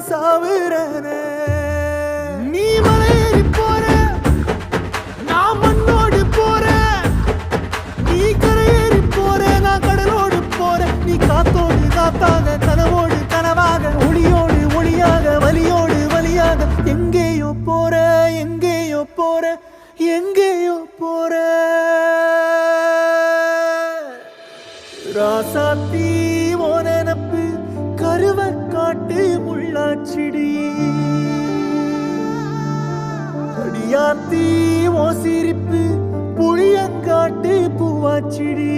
சாவுறனே நீ மலையேறி போற நான் மண்ணோடு போறேன் நீ கரையேறி போற நான் கடலோடு போறேன் நீ காத்தோடு காத்தாக கனவோடு கனவாக ஒளியோடு ஒளியாக வலியோடு வலியாக எங்கேயோ போற எங்கேயோ போற எங்கேயோ போற ராசாத்தி ஓ நினப்பு கருவ காட்டு முள்ளாச்சிடி அடியாத்தி ஓ சிரிப்பு புளியங்காட்டு பூவாச்சிடி